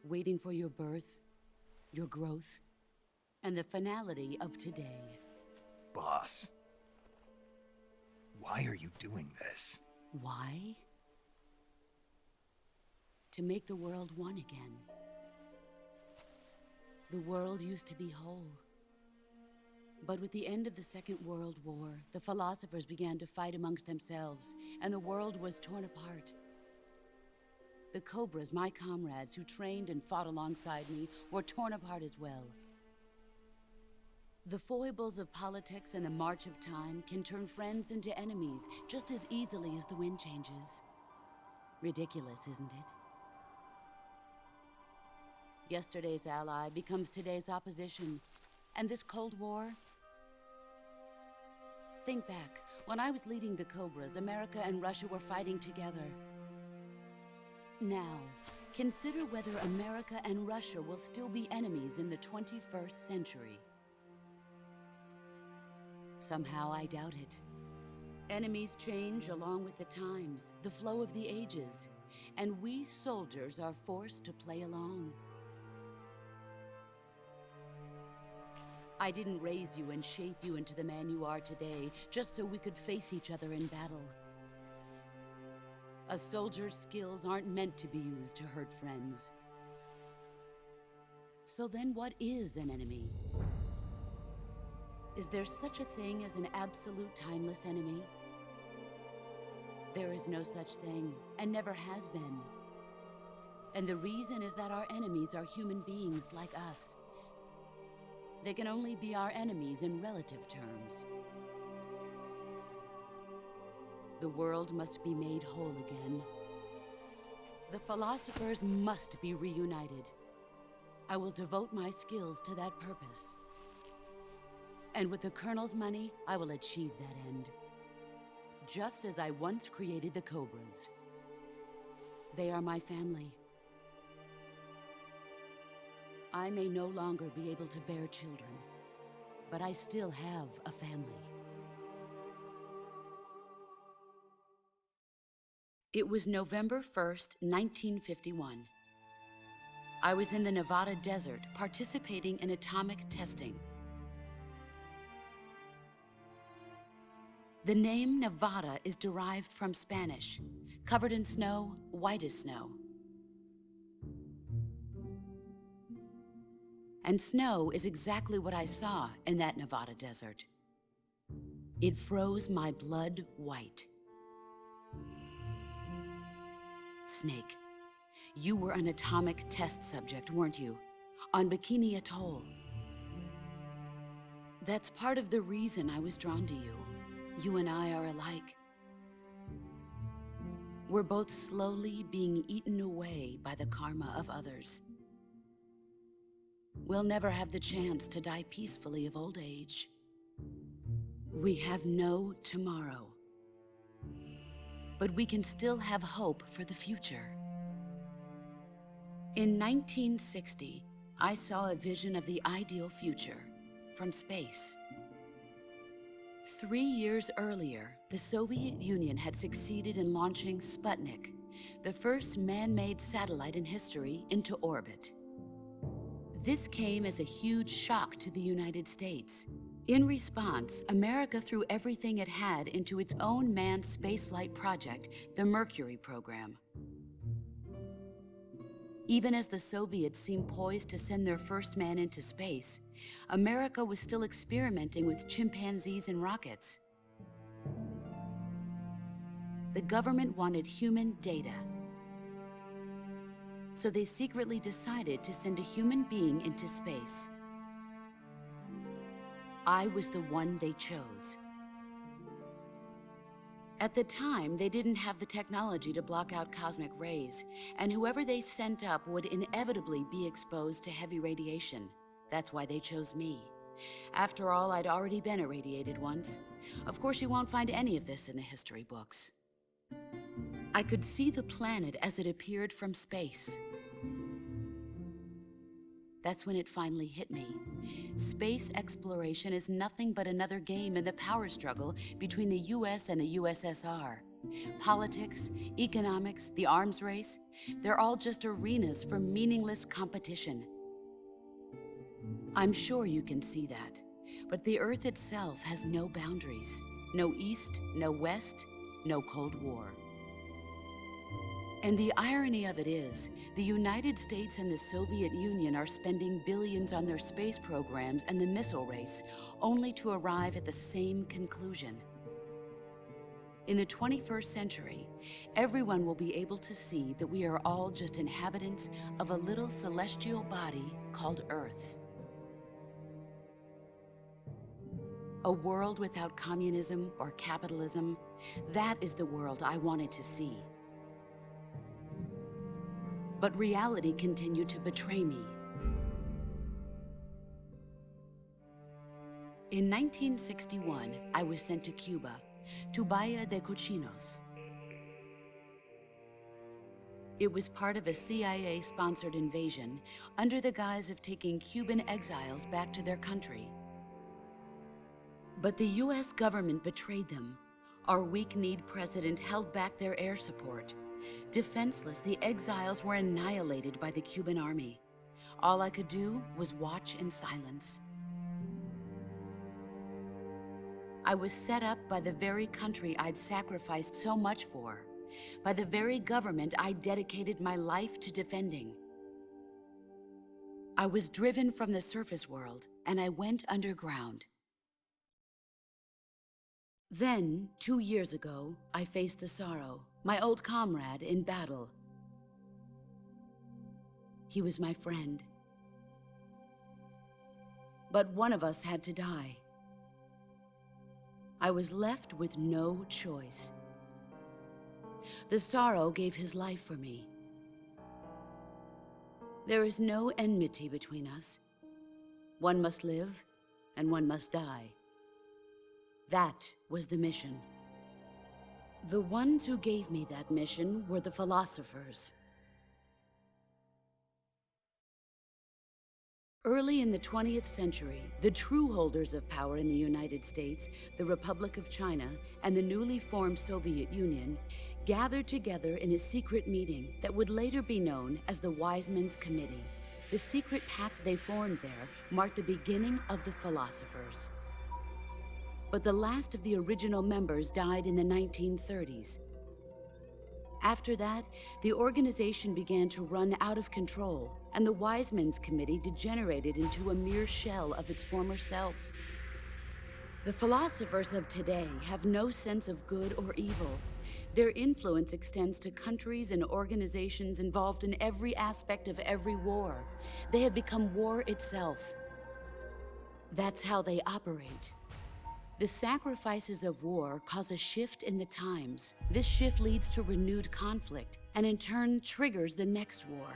waiting for your birth, your growth, and the finality of today. Boss, why are you doing this? Why? To make the world one again. The world used to be whole. But with the end of the Second World War, the philosophers began to fight amongst themselves, and the world was torn apart. The Cobras, my comrades who trained and fought alongside me, were torn apart as well. The foibles of politics and the march of time can turn friends into enemies just as easily as the wind changes. Ridiculous, isn't it? Yesterday's ally becomes today's opposition. And this Cold War? Think back. When I was leading the Cobras, America and Russia were fighting together. Now, consider whether America and Russia will still be enemies in the 21st century. Somehow I doubt it. Enemies change along with the times, the flow of the ages, and we soldiers are forced to play along. I didn't raise you and shape you into the man you are today just so we could face each other in battle. A soldier's skills aren't meant to be used to hurt friends. So then what is an enemy? Is there such a thing as an absolute timeless enemy? There is no such thing, and never has been. And the reason is that our enemies are human beings like us. They can only be our enemies in relative terms. The world must be made whole again. The philosophers must be reunited. I will devote my skills to that purpose. And with the Colonel's money, I will achieve that end. Just as I once created the Cobras. They are my family. I may no longer be able to bear children, but I still have a family. It was November 1st, 1951. I was in the Nevada desert participating in atomic testing. The name Nevada is derived from Spanish, covered in snow, white as snow. And snow is exactly what I saw in that Nevada desert. It froze my blood white. Snake, you were an atomic test subject, weren't you? On Bikini Atoll. That's part of the reason I was drawn to you. You and I are alike. We're both slowly being eaten away by the karma of others. We'll never have the chance to die peacefully of old age. We have no tomorrow. But we can still have hope for the future. In 1960, I saw a vision of the ideal future from space. 3 years earlier, the Soviet Union had succeeded in launching Sputnik, the first man-made satellite in history, into orbit. This came as a huge shock to the United States. In response, America threw everything it had into its own manned spaceflight project, the Mercury program. Even as the Soviets seemed poised to send their first man into space, America was still experimenting with chimpanzees and rockets. The government wanted human data. So they secretly decided to send a human being into space. I was the one they chose. At the time, they didn't have the technology to block out cosmic rays, and whoever they sent up would inevitably be exposed to heavy radiation. That's why they chose me. After all, I'd already been irradiated once. Of course, you won't find any of this in the history books. I could see the planet as it appeared from space. That's when it finally hit me. Space exploration is nothing but another game in the power struggle between the US and the USSR. Politics, economics, the arms race, they're all just arenas for meaningless competition. I'm sure you can see that, but the Earth itself has no boundaries. No East, no West, no Cold War. And the irony of it is, the United States and the Soviet Union are spending billions on their space programs and the missile race, only to arrive at the same conclusion. In the 21st century, everyone will be able to see that we are all just inhabitants of a little celestial body called Earth. A world without communism or capitalism, that is the world I wanted to see. But reality continued to betray me. In 1961, I was sent to Cuba, to Bahia de Cochinos. It was part of a CIA-sponsored invasion under the guise of taking Cuban exiles back to their country. But the US government betrayed them. Our weak-kneed president held back their air support. Defenseless, the exiles were annihilated by the Cuban army. All I could do was watch in silence. I was set up by the very country I'd sacrificed so much for, by the very government I dedicated my life to defending. I was driven from the surface world, and I went underground. Then, 2 years ago, I faced the Sorrow, my old comrade in battle. He was my friend. But one of us had to die. I was left with no choice. The Sorrow gave his life for me. There is no enmity between us. One must live, and one must die. That was the mission. The ones who gave me that mission were the philosophers. Early in the 20th century, the true holders of power in the United States, the Republic of China, and the newly formed Soviet Union gathered together in a secret meeting that would later be known as the Wise Men's Committee. The secret pact they formed there marked the beginning of the philosophers. But the last of the original members died in the 1930s. After that, the organization began to run out of control, and the Wise Men's Committee degenerated into a mere shell of its former self. The philosophers of today have no sense of good or evil. Their influence extends to countries and organizations involved in every aspect of every war. They have become war itself. That's how they operate. The sacrifices of war cause a shift in the times. This shift leads to renewed conflict, and in turn triggers the next war.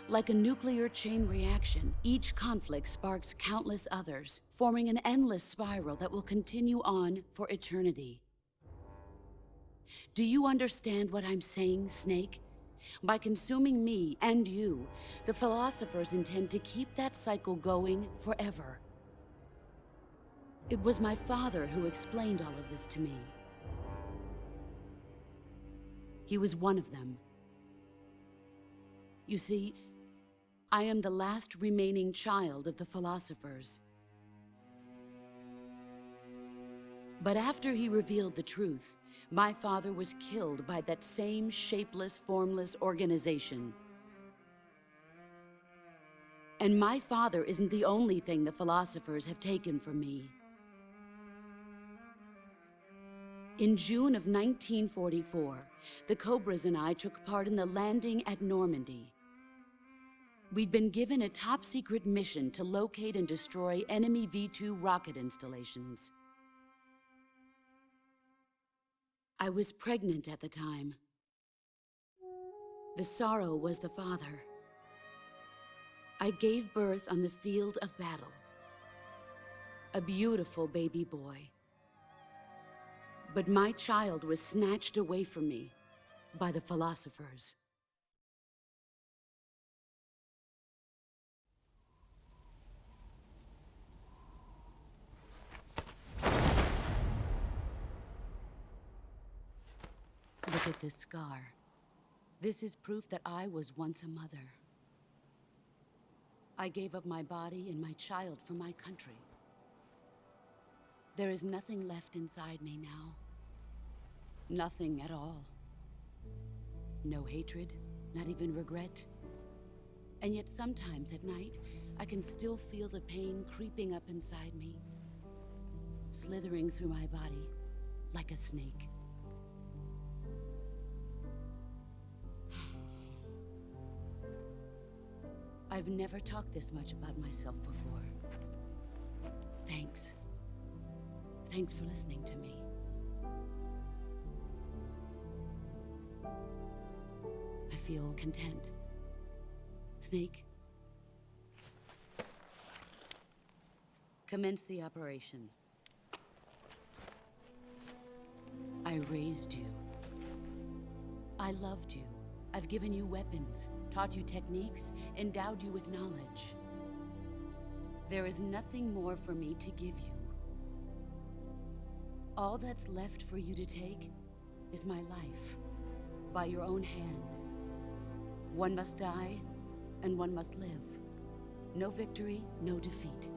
Like a nuclear chain reaction, each conflict sparks countless others, forming an endless spiral that will continue on for eternity. Do you understand what I'm saying, Snake? By consuming me and you, the philosophers intend to keep that cycle going forever. It was my father who explained all of this to me. He was one of them. You see, I am the last remaining child of the philosophers. But after he revealed the truth, my father was killed by that same shapeless, formless organization. And my father isn't the only thing the philosophers have taken from me. In June of 1944, the Cobras and I took part in the landing at Normandy. We'd been given a top-secret mission to locate and destroy enemy V-2 rocket installations. I was pregnant at the time. The Sorrow was the father. I gave birth on the field of battle. A beautiful baby boy. But my child was snatched away from me by the philosophers. this scar. This is proof that I was once a mother. I gave up my body and my child for my country. There is nothing left inside me now. Nothing at all. No hatred, not even regret. And yet sometimes at night, I can still feel the pain creeping up inside me, slithering through my body like a snake. I've never talked this much about myself before. Thanks. Thanks for listening to me. I feel content. Snake? Commence the operation. I raised you. I loved you. I've given you weapons, taught you techniques, endowed you with knowledge. There is nothing more for me to give you. All that's left for you to take is my life, by your own hand. One must die, and one must live. No victory, no defeat.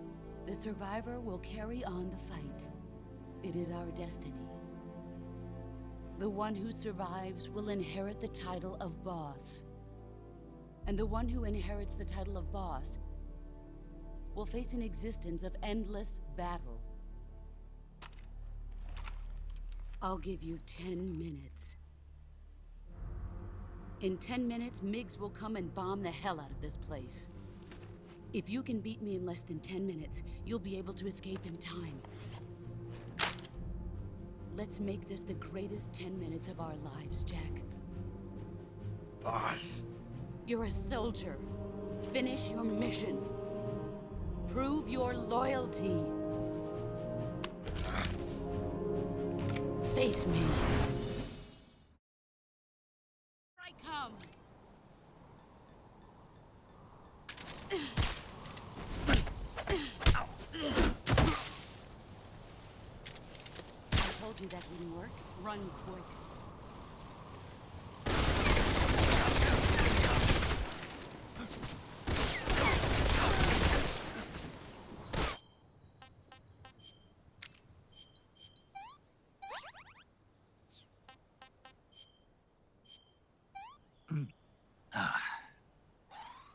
The survivor will carry on the fight. It is our destiny. The one who survives will inherit the title of boss. And the one who inherits the title of boss will face an existence of endless battle. I'll give you 10 minutes. In 10 minutes, MiGs will come and bomb the hell out of this place. If you can beat me in less than 10 minutes, you'll be able to escape in time. Let's make this the greatest 10 minutes of our lives, Jack. Boss. You're a soldier. Finish your mission. Prove your loyalty. Face me. Here I come. I told you that wouldn't work. Run quick.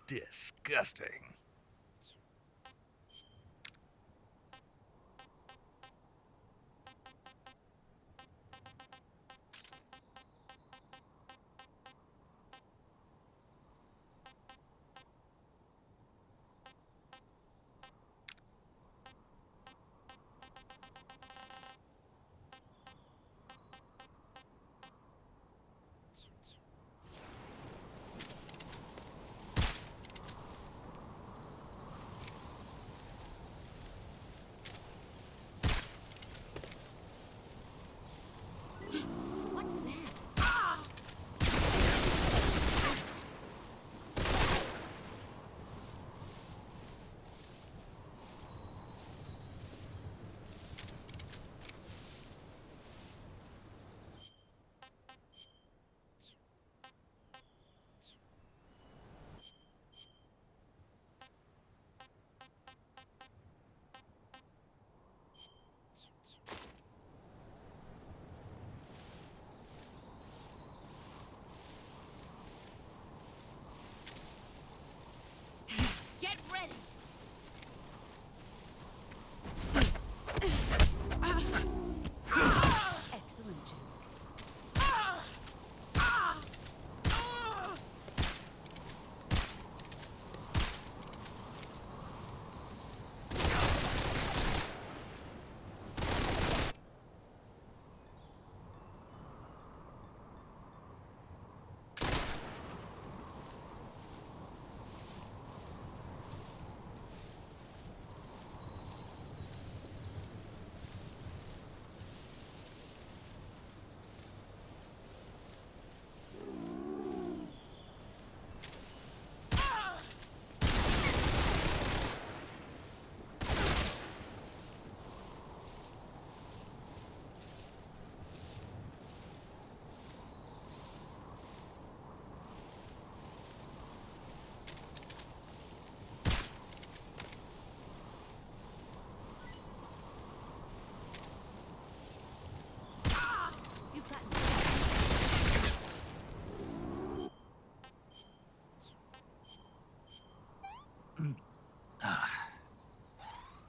Disgusting.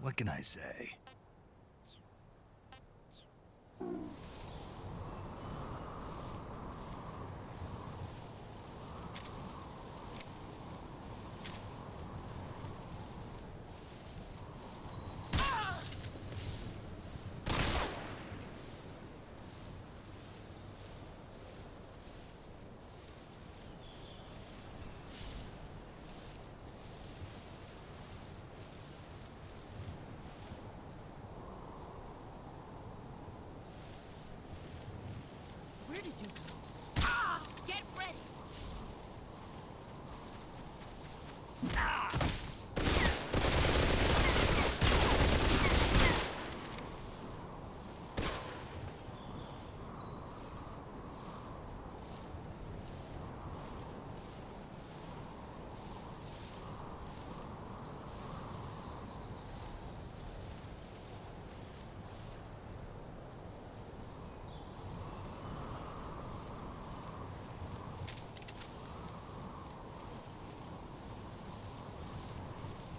What can I say? Where did you go? Get ready!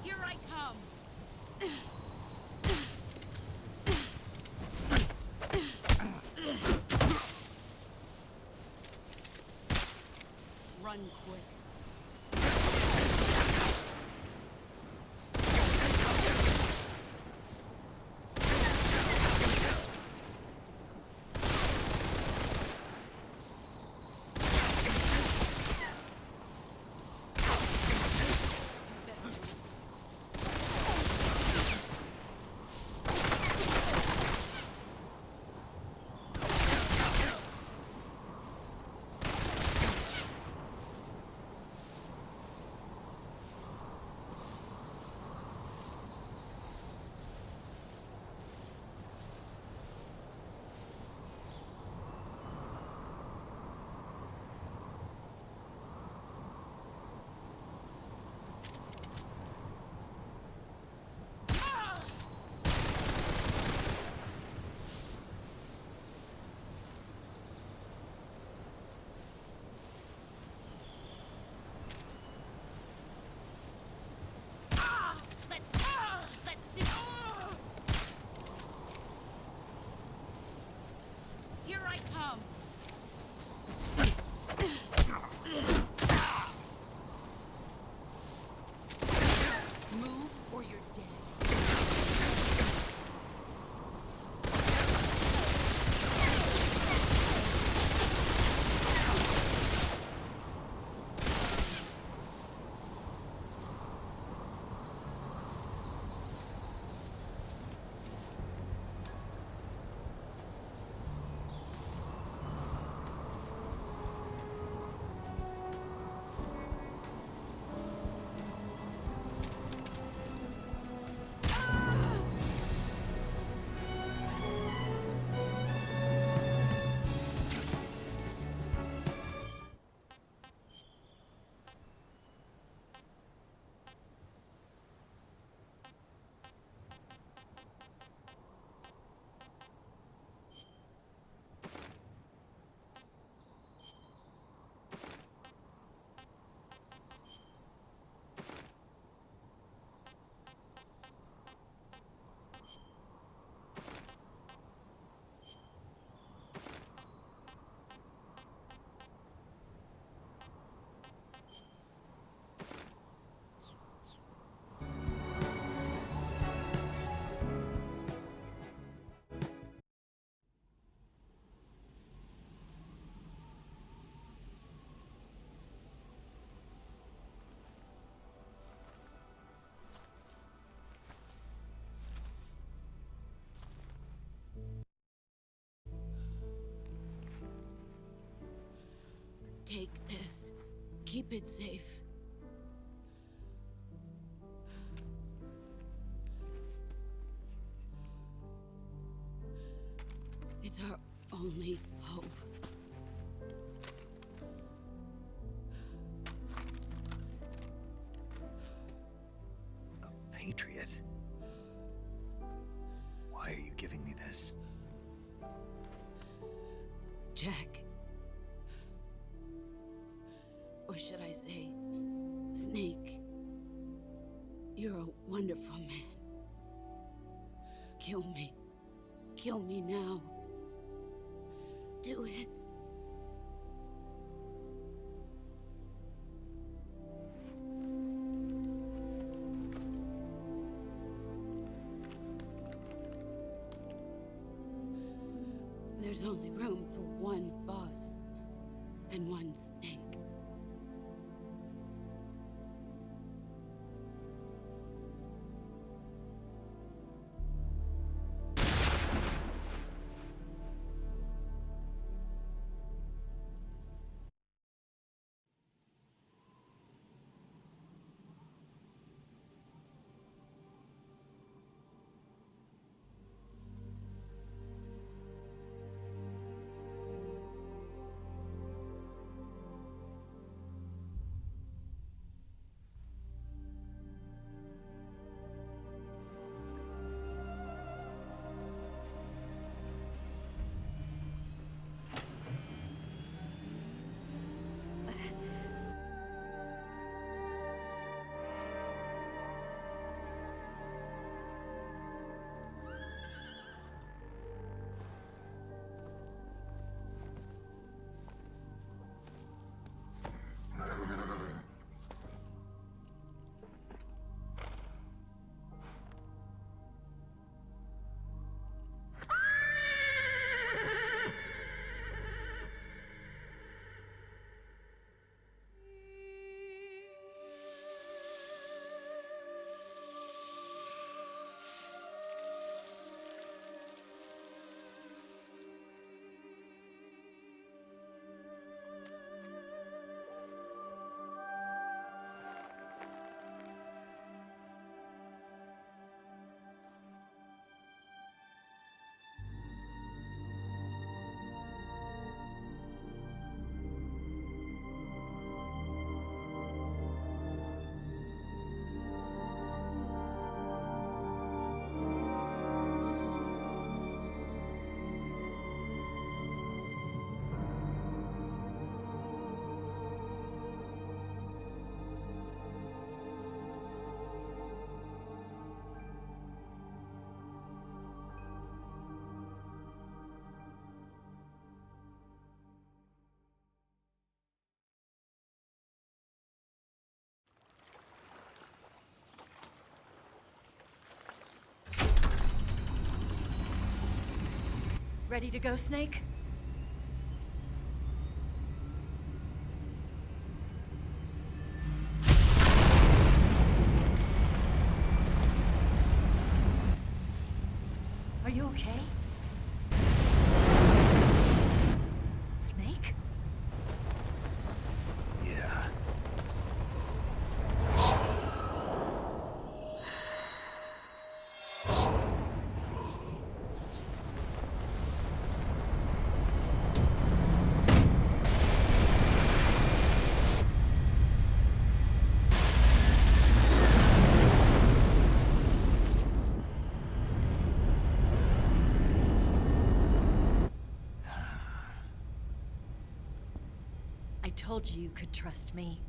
Here I come! Run quick. Here I come! Move or you're dead. Take this. Keep it safe. It's our only hope. A patriot? Why are you giving me this? Jack. Or should I say, Snake. You're a wonderful man. Kill me. Kill me now. Do it. There's only room for one boss and one snake. Ready to go, Snake? Are you okay? Snake? Yeah. I told you you could trust me.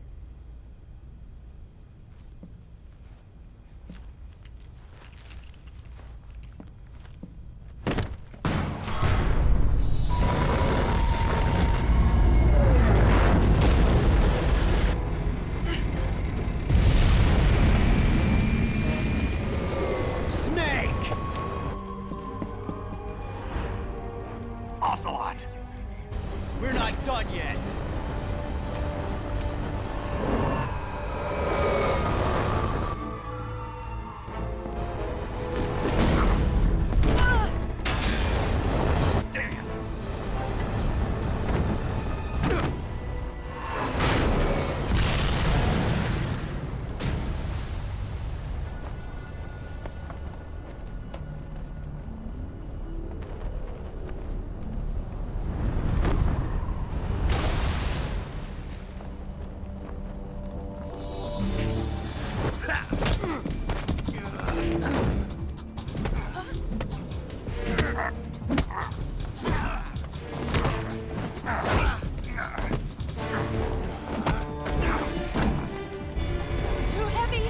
Snake! Ocelot! We're not done yet! Too heavy!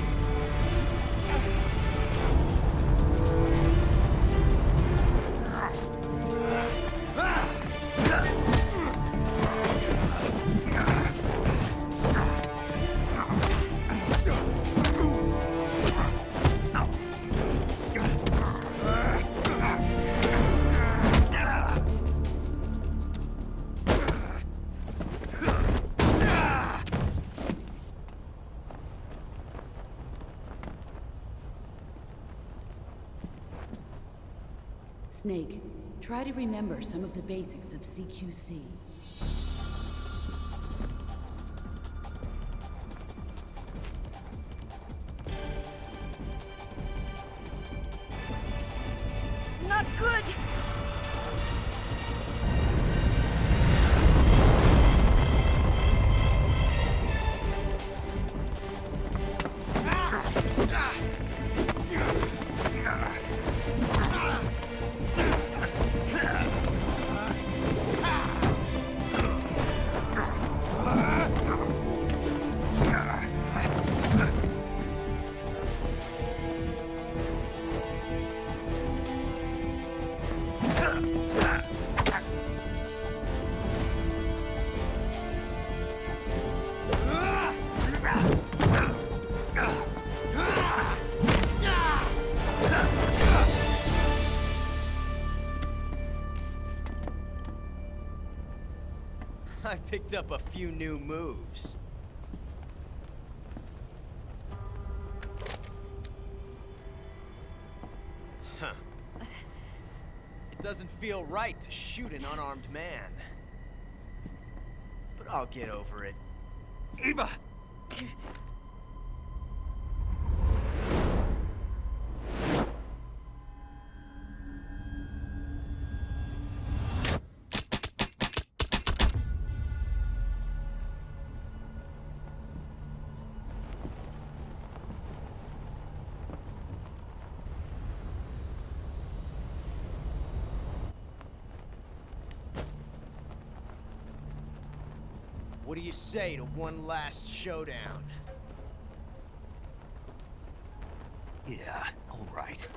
Snake, try to remember some of the basics of CQC. Not good! I picked up a few new moves. Huh. It doesn't feel right to shoot an unarmed man. But I'll get over it. Eva! What do you say to one last showdown? Yeah, all right.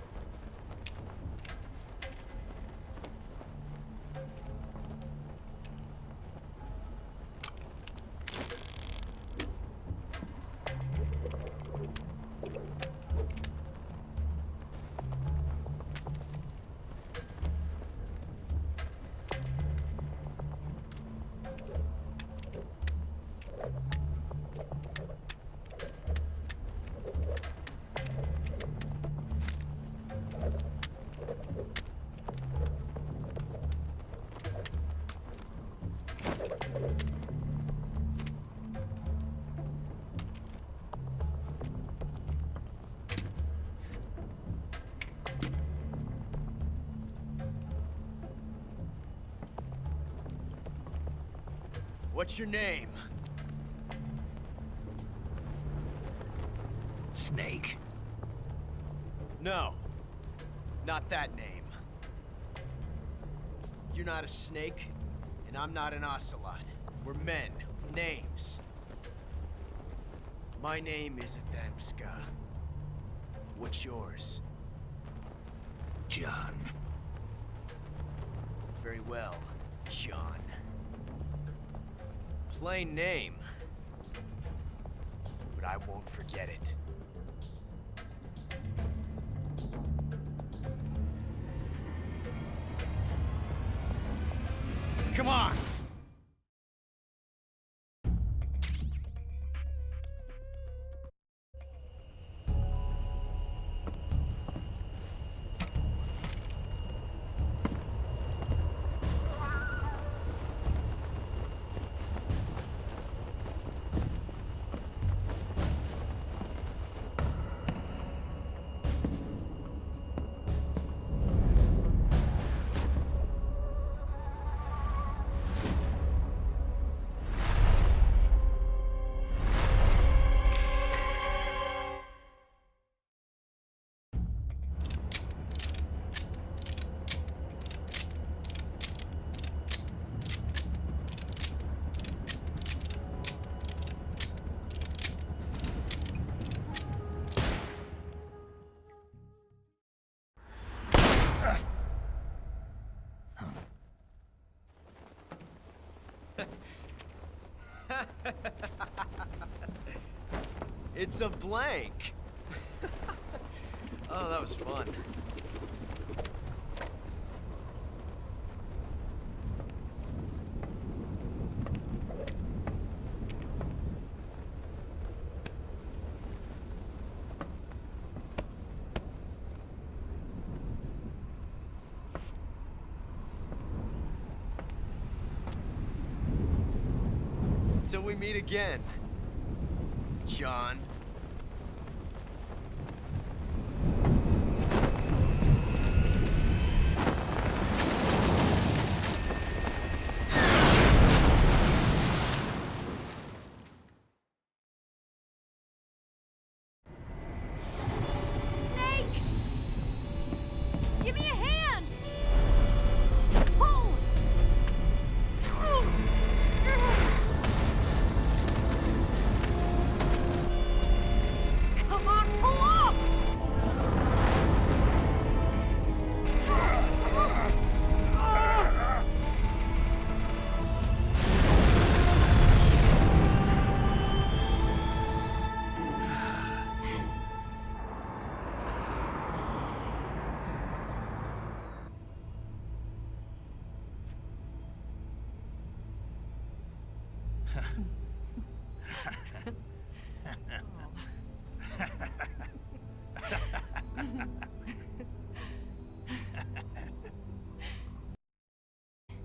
What's your name? Snake. No. Not that name. You're not a snake, and I'm not an ocelot. We're men with names. My name is Adamska. What's yours? John. Very well, John. Plain name. But I won't forget it. Come on! It's a blank. Oh, that was fun. Till we meet again, John. Snake! Give me a hand! Pull! Come on, pull up!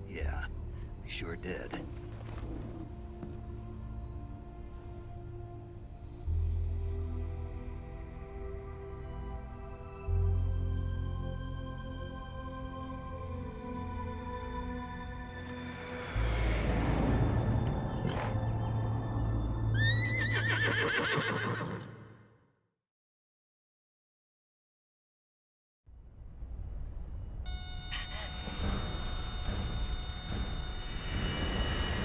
Yeah, we sure did.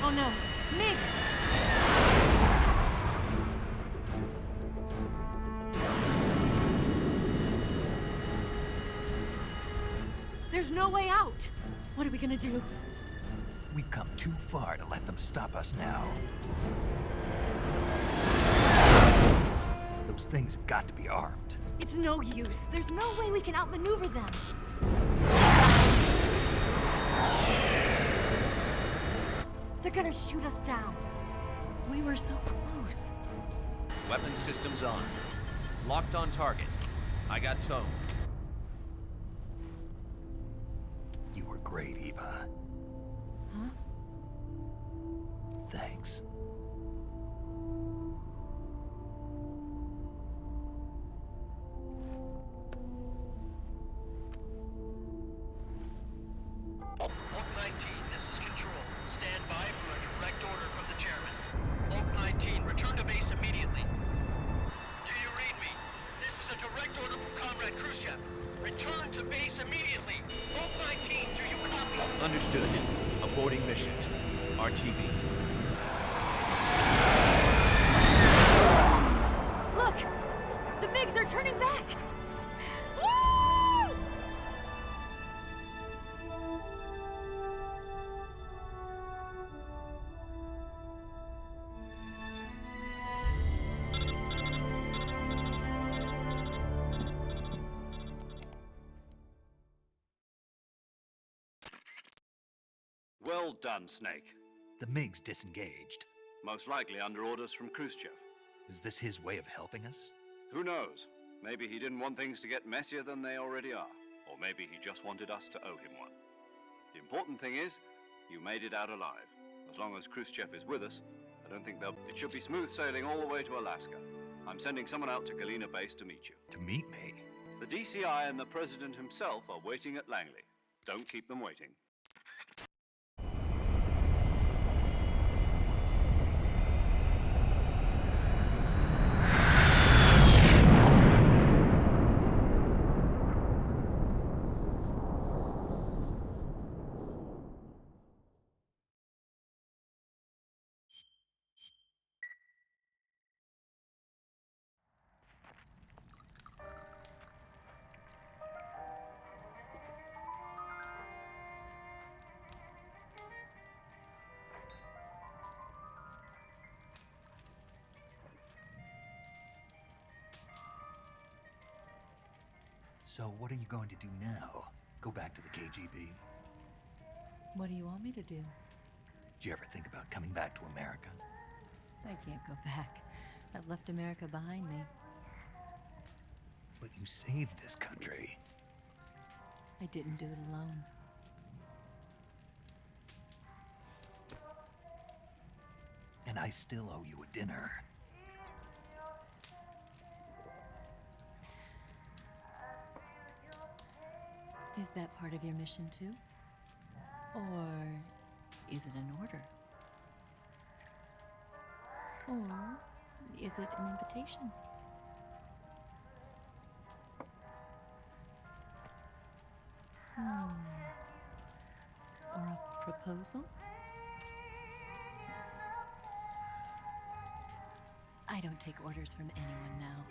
Oh no, Mix! There's no way out! What are we gonna do? We've come too far to let them stop us now. Those things have got to be armed. It's no use. There's no way we can outmaneuver them. They're gonna shoot us down. We were so close. Weapon systems on. Locked on target. I got tone. You were great, Eva. Huh? Thanks. Oak 19, this is Control. Stand by for a direct order from the chairman. Oak 19, return to base immediately. Do you read me? This is a direct order from Comrade Khrushchev. Return to base immediately. Oak 19, do you copy? Understood. Aborting mission. RTB. Look! The MiGs are turning back! Woo! Well done, Snake. The MiG's disengaged. Most likely under orders from Khrushchev. Is this his way of helping us? Who knows? Maybe he didn't want things to get messier than they already are. Or maybe he just wanted us to owe him one. The important thing is, you made it out alive. As long as Khrushchev is with us, I don't think they'll... It should be smooth sailing all the way to Alaska. I'm sending someone out to Galena Base to meet you. To meet me? The DCI and the President himself are waiting at Langley. Don't keep them waiting. So what are you going to do now? Go back to the KGB? What do you want me to do? Did you ever think about coming back to America? I can't go back. I've left America behind me. But you saved this country. I didn't do it alone. and I still owe you a dinner. Is that part of your mission too? Or is it an order? Or is it an invitation? Or a proposal? I don't take orders from anyone now.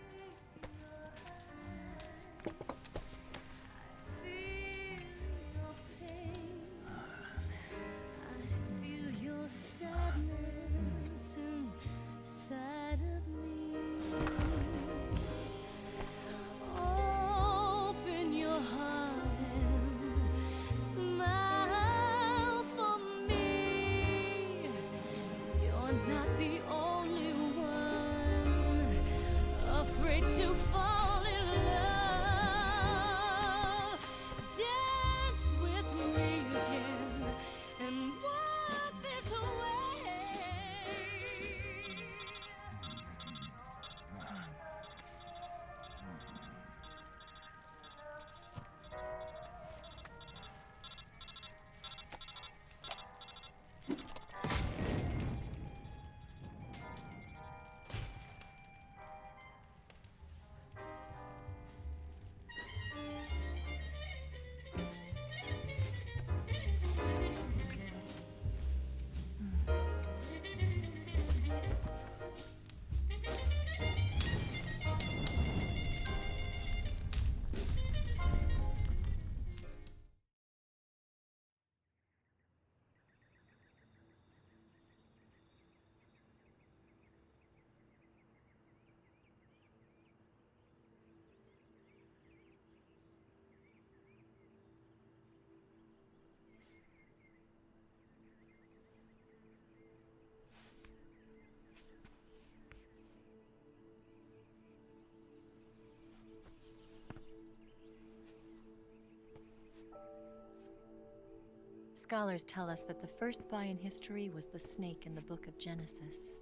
Scholars tell us that the first spy in history was the snake in the book of Genesis.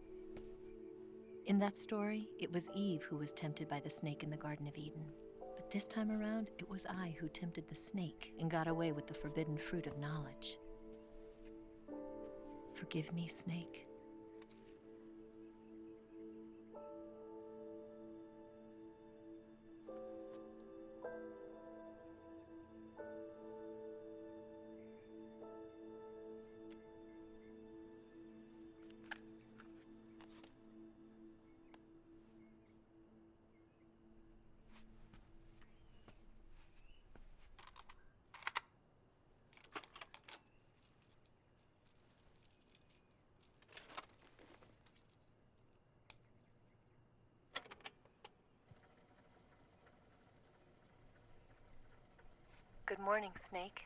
In that story, it was Eve who was tempted by the snake in the Garden of Eden. But this time around, it was I who tempted the snake and got away with the forbidden fruit of knowledge. Forgive me, snake. Good morning, Snake.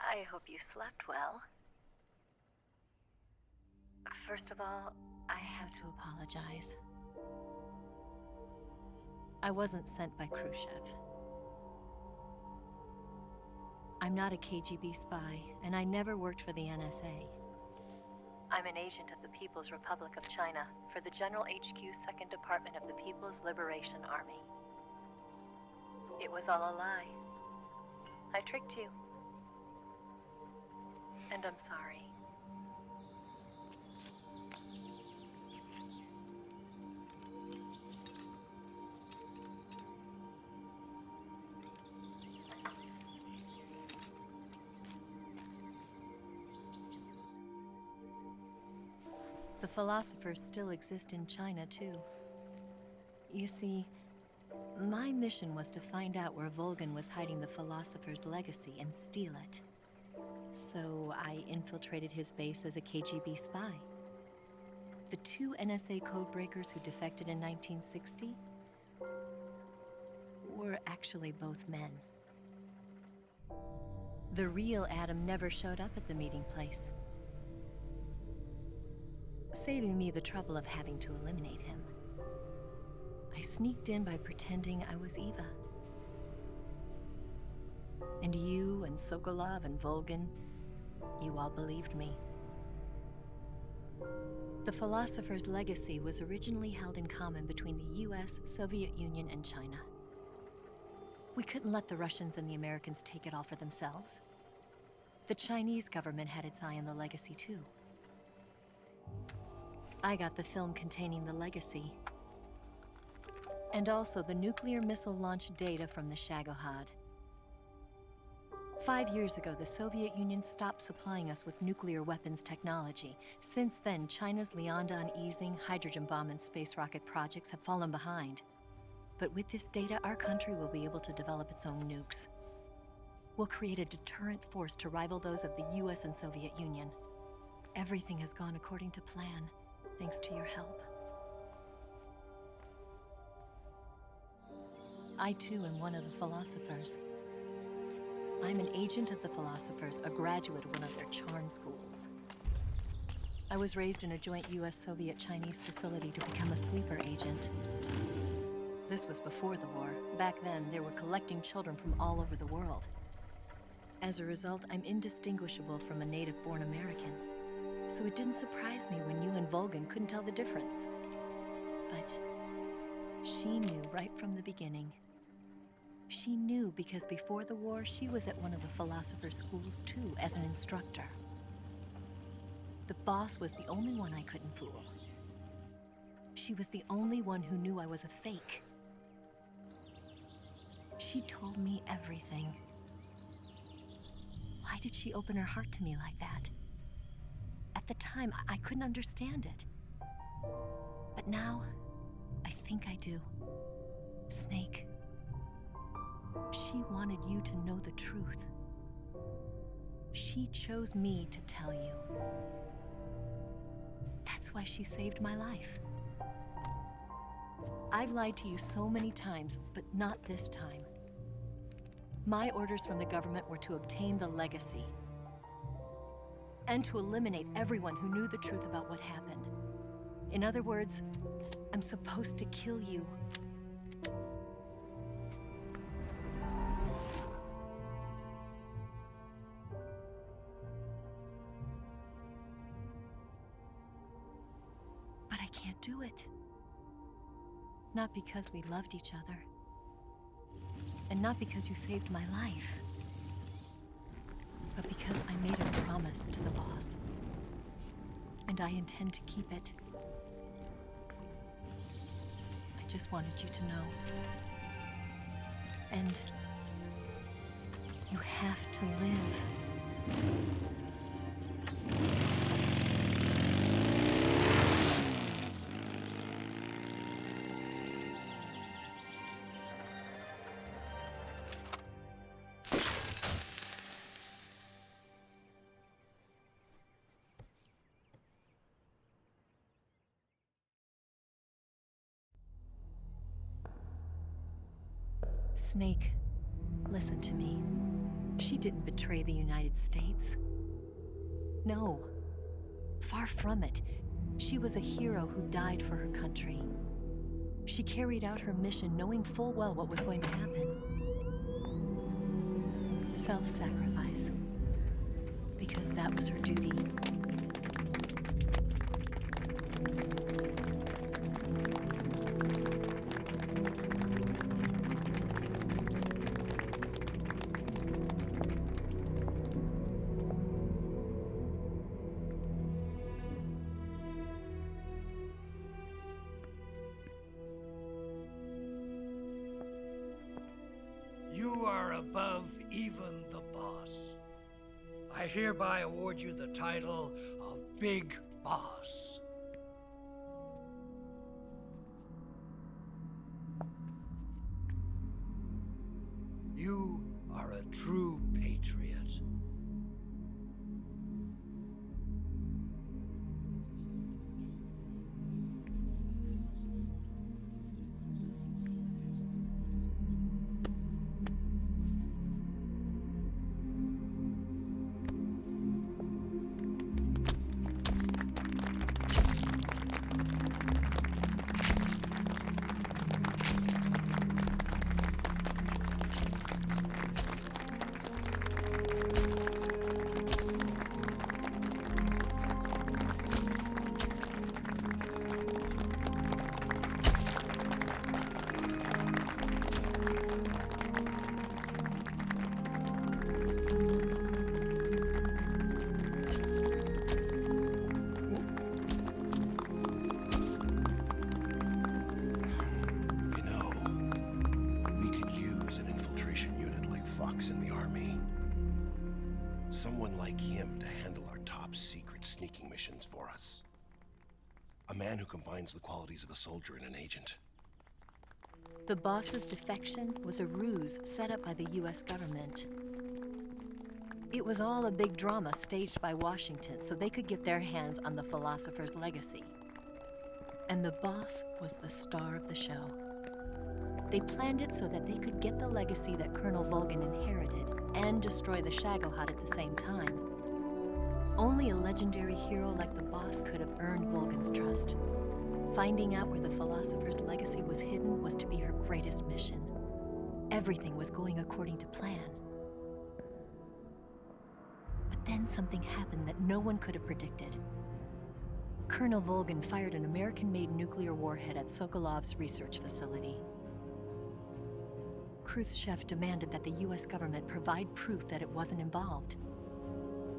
I hope you slept well. First of all, I have to apologize. I wasn't sent by Khrushchev. I'm not a KGB spy, and I never worked for the NSA. I'm an agent of the People's Republic of China for the General HQ 2nd Department of the People's Liberation Army. It was all a lie. I tricked you. And I'm sorry. The philosophers still exist in China, too. You see, my mission was to find out where Volgin was hiding the philosopher's legacy and steal it. So I infiltrated his base as a KGB spy. The two NSA codebreakers who defected in 1960 were actually both men. The real Adam never showed up at the meeting place, saving me the trouble of having to eliminate him. I sneaked in by pretending I was Eva. And you and Sokolov and Volgin, you all believed me. The philosopher's legacy was originally held in common between the US, Soviet Union, and China. We couldn't let the Russians and the Americans take it all for themselves. The Chinese government had its eye on the legacy too. I got the film containing the legacy, and also the nuclear missile launch data from the Shagohod. 5 years ago, the Soviet Union stopped supplying us with nuclear weapons technology. Since then, China's Liaodong easing, hydrogen bomb, and space rocket projects have fallen behind. But with this data, our country will be able to develop its own nukes. We'll create a deterrent force to rival those of the US and Soviet Union. Everything has gone according to plan, thanks to your help. I too am one of the philosophers. I'm an agent of the philosophers, a graduate of one of their charm schools. I was raised in a joint US-Soviet-Chinese facility to become a sleeper agent. This was before the war. Back then, they were collecting children from all over the world. As a result, I'm indistinguishable from a native-born American. So it didn't surprise me when you and Volgan couldn't tell the difference. But she knew right from the beginning. She knew because before the war, she was at one of the philosopher's schools too, as an instructor. The boss was the only one I couldn't fool. She was the only one who knew I was a fake. She told me everything. Why did she open her heart to me like that? At the time, I couldn't understand it. But now, I think I do. Snake. She wanted you to know the truth. She chose me to tell you. That's why she saved my life. I've lied to you so many times, but not this time. My orders from the government were to obtain the legacy and to eliminate everyone who knew the truth about what happened. In other words, I'm supposed to kill you. But I can't do it. Not because we loved each other. And not because you saved my life. But because I made a promise to the boss. And I intend to keep it. I just wanted you to know. And you have to live. Snake, listen to me. She didn't betray the United States. No, far from it. She was a hero who died for her country. She carried out her mission knowing full well what was going to happen. Self-sacrifice. Because that was her duty. You are above even the boss. I hereby award you the title of Big Boss. You are a true patriot. works in the army. Someone like him to handle our top secret sneaking missions for us. A man who combines the qualities of a soldier and an agent. The boss's defection was a ruse set up by the US government. It was all a big drama staged by Washington so they could get their hands on the philosopher's legacy. And the boss was the star of the show. They planned it so that they could get the legacy that Colonel Volgin inherited and destroy the Shagohod at the same time. Only a legendary hero like the boss could have earned Volgin's trust. Finding out where the philosopher's legacy was hidden was to be her greatest mission. Everything was going according to plan. But then something happened that no one could have predicted. Colonel Volgin fired an American-made nuclear warhead at Sokolov's research facility. Khrushchev demanded that the US government provide proof that it wasn't involved.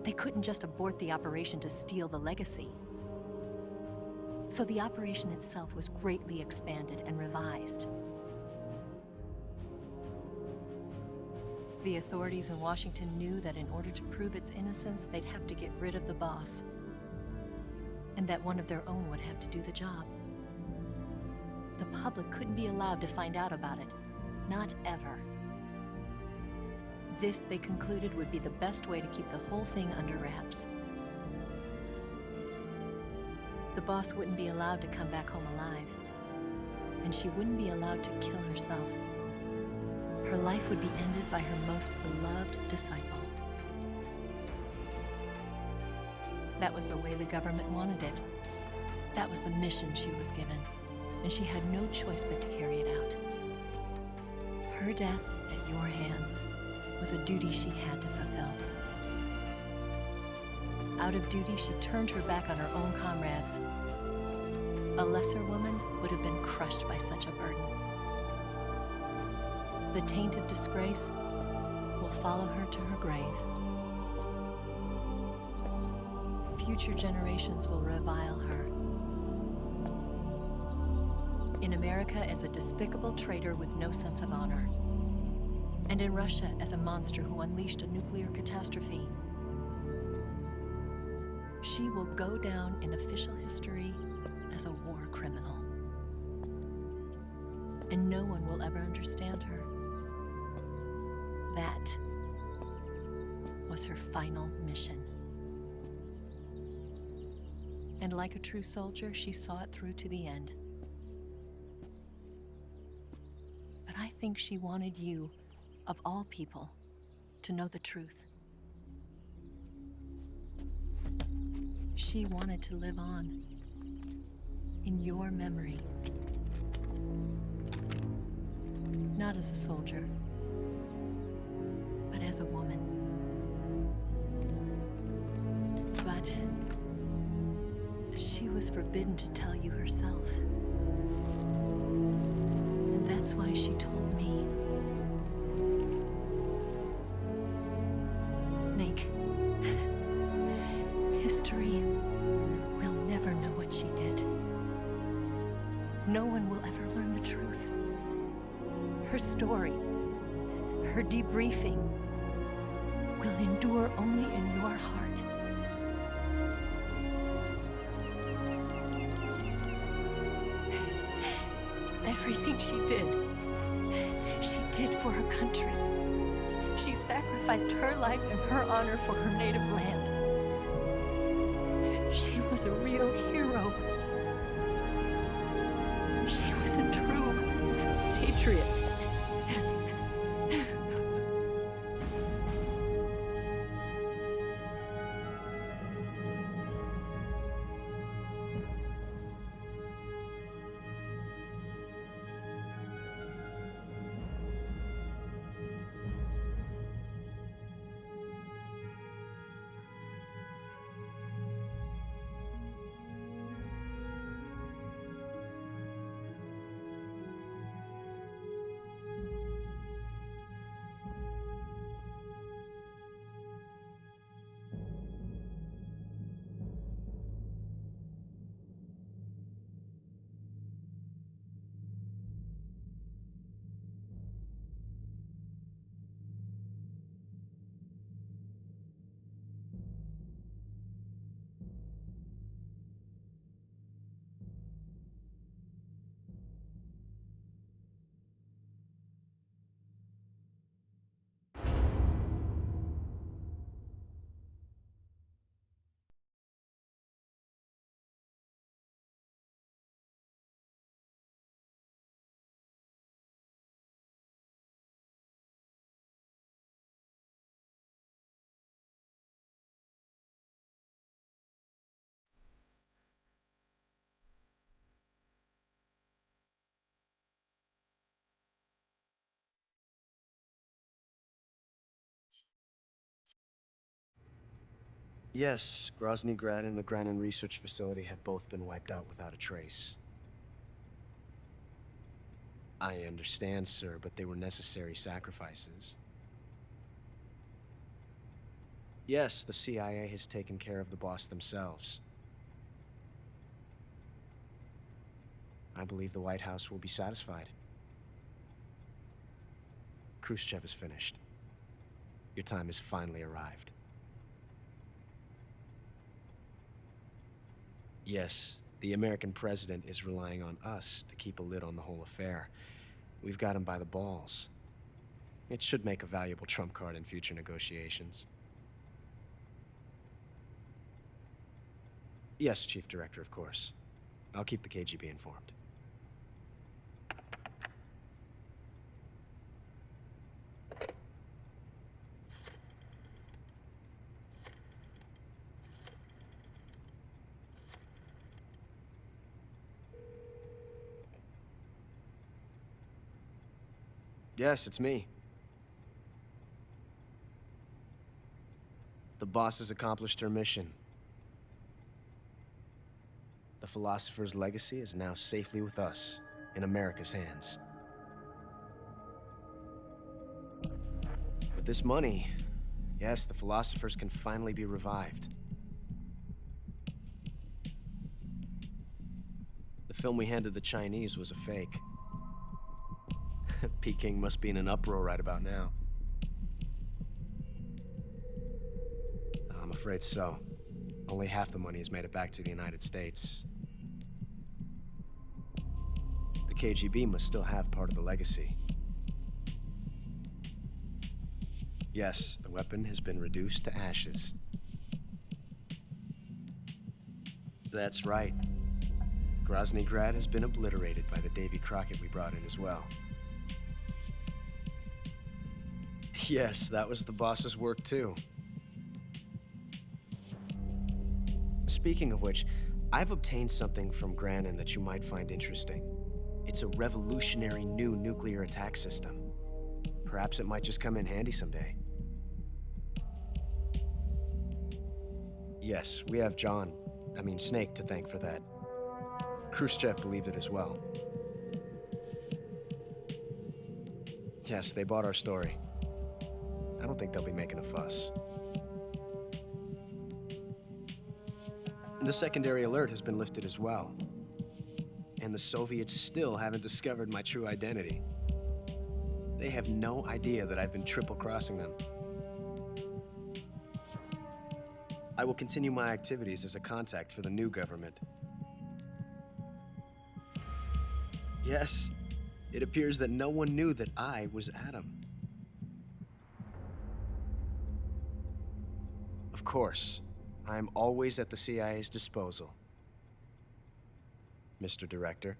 They couldn't just abort the operation to steal the legacy. So the operation itself was greatly expanded and revised. The authorities in Washington knew that in order to prove its innocence, they'd have to get rid of the boss, and that one of their own would have to do the job. The public couldn't be allowed to find out about it, not ever. This, they concluded, would be the best way to keep the whole thing under wraps. The boss wouldn't be allowed to come back home alive, and she wouldn't be allowed to kill herself. Her life would be ended by her most beloved disciple. That was the way the government wanted it. That was the mission she was given, and she had no choice but to carry it out. Her death at your hands was a duty she had to fulfill. Out of duty, she turned her back on her own comrades. A lesser woman would have been crushed by such a burden. The taint of disgrace will follow her to her grave. Future generations will revile her. In America as a despicable traitor with no sense of honor. And in Russia as a monster who unleashed a nuclear catastrophe. She will go down in official history as a war criminal. And no one will ever understand her. That was her final mission. And like a true soldier, she saw it through to the end. But I think she wanted you, of all people, to know the truth. She wanted to live on in your memory. Not as a soldier, but as a woman. But she was forbidden to tell you herself. And that's why she told me. Snake, history will never know what she did. No one will ever learn the truth. Her story, her debriefing, will endure only in your heart. Everything she did for her country. She sacrificed her life and her honor for her native land. She was a real hero. She was a true patriot. Yes, Grozny Grad and the Granin Research Facility have both been wiped out without a trace. I understand, sir, but they were necessary sacrifices. Yes, the CIA has taken care of the boss themselves. I believe the White House will be satisfied. Khrushchev is finished. Your time has finally arrived. Yes, the American president is relying on us to keep a lid on the whole affair. We've got him by the balls. It should make a valuable trump card in future negotiations. Yes, Chief Director, of course. I'll keep the KGB informed. Yes, it's me. The boss has accomplished her mission. The philosopher's legacy is now safely with us, in America's hands. With this money, yes, the philosophers can finally be revived. The film we handed the Chinese was a fake. Peking must be in an uproar right about now. I'm afraid so. Only half the money has made it back to the United States. The KGB must still have part of the legacy. Yes, the weapon has been reduced to ashes. That's right. Grozny Grad has been obliterated by the Davy Crockett we brought in as well. Yes, that was the boss's work too. Speaking of which, I've obtained something from Granin that you might find interesting. It's a revolutionary new nuclear attack system. Perhaps it might just come in handy someday. Yes, we have Snake to thank for that. Khrushchev believed it as well. Yes, they bought our story. I don't think they'll be making a fuss. The secondary alert has been lifted as well. And the Soviets still haven't discovered my true identity. They have no idea that I've been triple-crossing them. I will continue my activities as a contact for the new government. Yes, it appears that no one knew that I was Adam. Of course, I'm always at the CIA's disposal, Mr. Director.